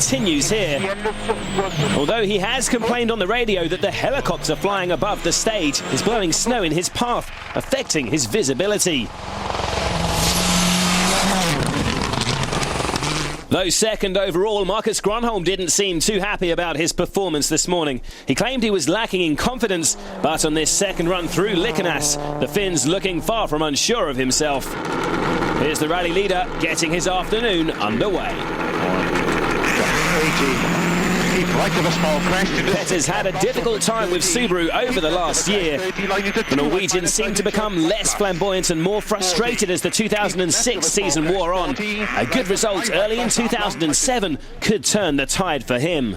continues here. Although he has complained on the radio that the helicopter flying above the stage is blowing snow in his path, affecting his visibility. Though second overall, Marcus Grönholm didn't seem too happy about his performance this morning. He claimed he was lacking in confidence, but on this second run through Likenäs, the Finn's looking far from unsure of himself. Here's the rally leader getting his afternoon underway. Petter's had a difficult time with Subaru over the last year. The Norwegians seem to become less flamboyant and more frustrated as the 2006 season wore on. A good result early in 2007 could turn the tide for him.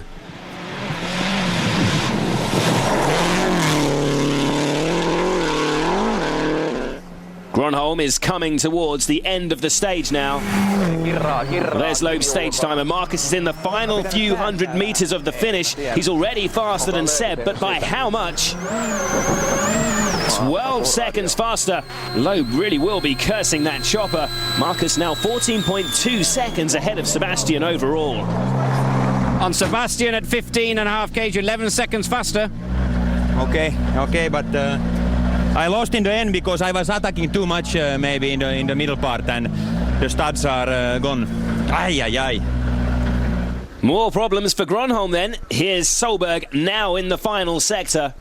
Grönholm is coming towards the end of the stage now. There's Loeb's stage time, and Marcus is in the final few hundred meters of the finish. He's already faster than Seb, but by how much? 12 seconds faster. Loeb really will be cursing that chopper. Marcus now 14.2 seconds ahead of Sebastian overall. On Sebastian at 15.5 kg, 11 seconds faster. Okay, but I lost in the end because I was attacking too much maybe in the middle part, and the studs are gone. Ay. More problems for Grönholm then. Here's Solberg now in the final sector.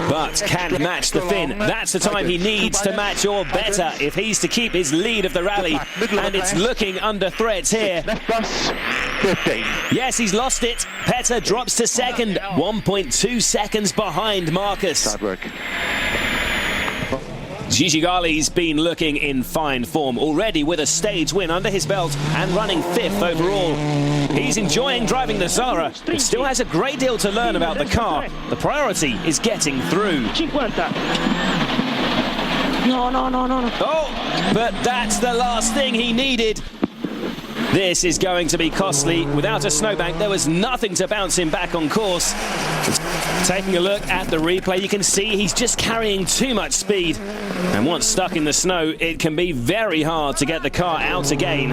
But can't match the Finn. That's the time he needs to match or better if he's to keep his lead of the rally. And it's looking under threat here. Yes, he's lost it. Petter drops to second, 1.2 seconds behind Marcus. Gigali's been looking in fine form already with a stage win under his belt and running 5th overall. He's enjoying driving the Zara, but still has a great deal to learn about the car. The priority is getting through. No. Oh, but that's the last thing he needed. This is going to be costly. Without a snowbank, there was nothing to bounce him back on course. Taking a look at the replay, you can see he's just carrying too much speed. And once stuck in the snow, it can be very hard to get the car out again.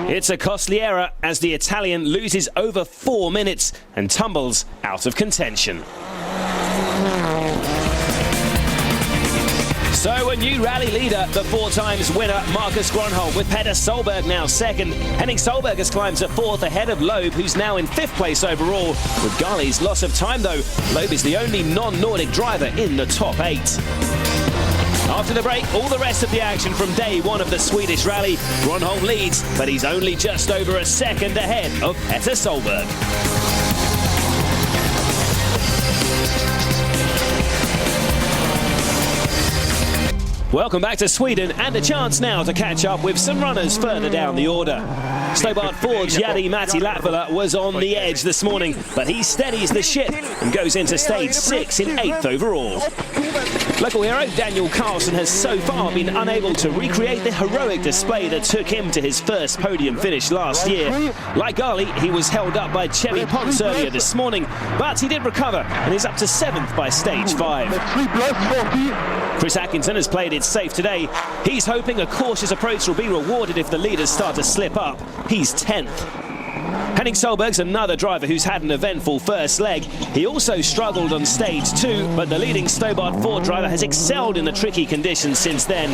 It's a costly error as the Italian loses over 4 minutes and tumbles out of contention. So a new rally leader, the 4 times winner Marcus Grönholm, with Petter Solberg now second. Henning Solberg has climbed to 4th ahead of Loeb, who's now in 5th place overall. With Gali's loss of time though, Loeb is the only non-Nordic driver in the top 8. After the break, all the rest of the action from day 1 of the Swedish rally. Grönholm leads, but he's only just over a second ahead of Petter Solberg. Welcome back to Sweden, and a chance now to catch up with some runners further down the order. Stobart Ford's Jari-Matti Latvala was on the edge this morning, but he steadies the ship and goes into stage 6 in 8th overall. Local hero Daniel Carlson has so far been unable to recreate the heroic display that took him to his first podium finish last year. Like Gali, he was held up by Chevy Ponce earlier this morning, but he did recover and is up to 7th by stage 5. Chris Atkinson has played it safe today. He's hoping a cautious approach will be rewarded if the leaders start to slip up. He's 10th. Henning Solberg's another driver who's had an eventful first leg. He also struggled on stage 2, but the leading Stobart Ford driver has excelled in the tricky conditions since then.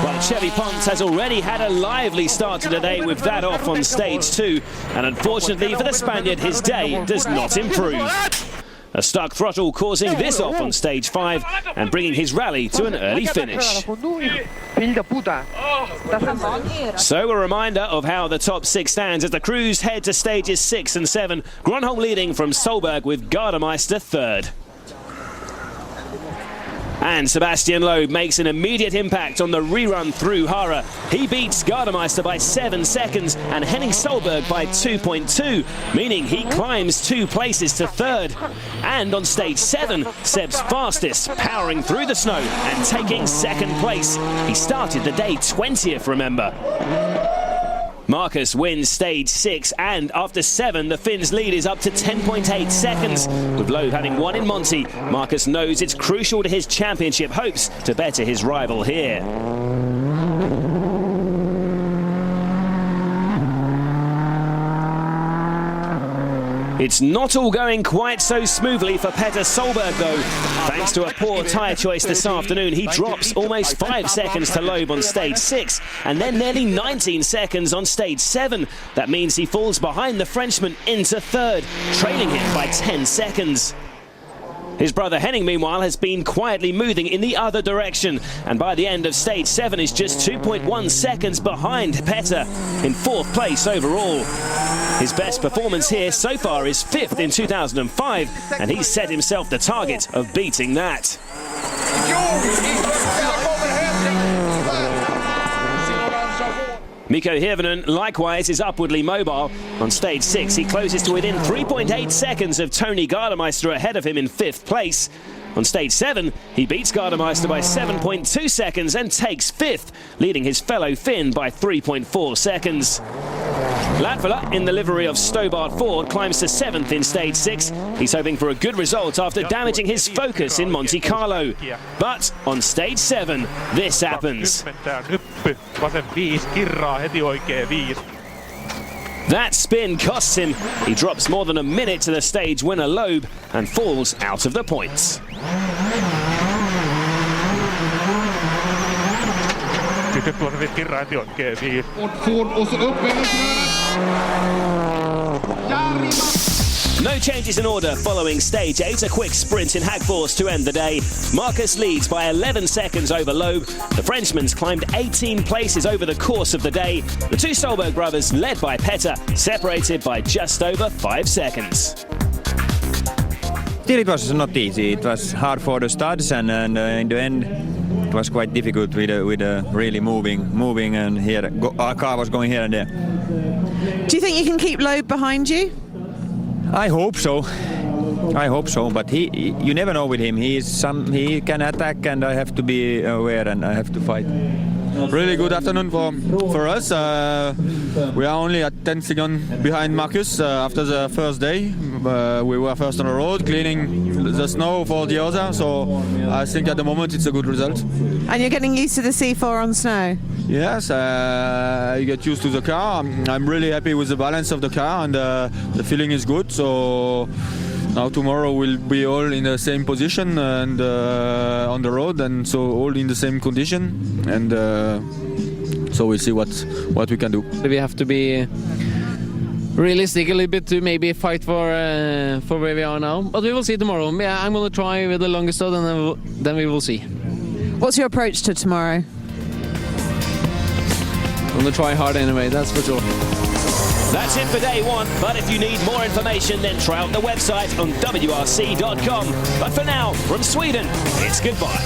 While Chevy Ponce has already had a lively start to the day with that off on stage 2, and unfortunately for the Spaniard, his day does not improve. A stuck throttle causing this off on stage 5 and bringing his rally to an early finish. So a reminder of how the top 6 stands as the crews head to stages 6 and 7. Grönholm leading from Solberg with Gardemeister 3rd. And Sebastian Loeb makes an immediate impact on the rerun through Hara. He beats Gardemeister by 7 seconds and Henning Solberg by 2.2, meaning he climbs 2 places to 3rd. And on stage 7, Seb's fastest, powering through the snow and taking 2nd place. He started the day 20th, remember. Marcus wins stage 6, and after 7, the Finn's lead is up to 10.8 seconds. With Loeb having won in Monty, Marcus knows it's crucial to his championship hopes to better his rival here. It's not all going quite so smoothly for Petter Solberg though. Thanks to a poor tyre choice this afternoon, he drops almost 5 seconds to Loeb on stage 6 and then nearly 19 seconds on stage 7. That means he falls behind the Frenchman into third, trailing him by 10 seconds. His brother Henning, meanwhile, has been quietly moving in the other direction, and by the end of stage 7 is just 2.1 seconds behind Petter in 4th place overall. His best performance here so far is 5th in 2005, and he's set himself the target of beating that. Mikko Hirvonen likewise is upwardly mobile. On stage 6 he closes to within 3.8 seconds of Tony Gardemeister ahead of him in 5th place. On stage 7 he beats Gardemeister by 7.2 seconds and takes 5th, leading his fellow Finn by 3.4 seconds. Latvala, in the livery of Stobart Ford, climbs to 7th in stage 6. He's hoping for a good result after damaging his focus in Monte Carlo. But on stage 7, this happens. That spin costs him. He drops more than a minute to the stage winner Loeb and falls out of the points. No changes in order following stage 8, a quick sprint in Hagfors to end the day. Marcus leads by 11 seconds over Loeb. The Frenchman's climbed 18 places over the course of the day. The two Solberg brothers, led by Petter, separated by just over 5 seconds. Still, it was not easy. It was hard for the studs, and in the end it was quite difficult with really moving, and here our car was going here and there. Do you think you can keep Loeb behind you? I hope so, but you never know with him. He can attack, and I have to be aware, and I have to fight. Really good afternoon for us. We are only at 10 seconds behind Marcus after the first day. We were first on the road, cleaning the snow for the other, so I think at the moment it's a good result. And you're getting used to the C4 on snow? Yes, you get used to the car. I'm really happy with the balance of the car, and the feeling is good. So now tomorrow we'll be all in the same position and on the road, and so all in the same condition, and so we'll see what we can do. We have to be realistic a little bit to maybe fight for where we are now, but we will see tomorrow. Yeah, I'm going to try with the longest road, and then we will see. What's your approach to tomorrow? I'm going to try hard anyway, that's for sure. That's it for day 1, but if you need more information, then try out the website on WRC.com. But for now, from Sweden, it's goodbye.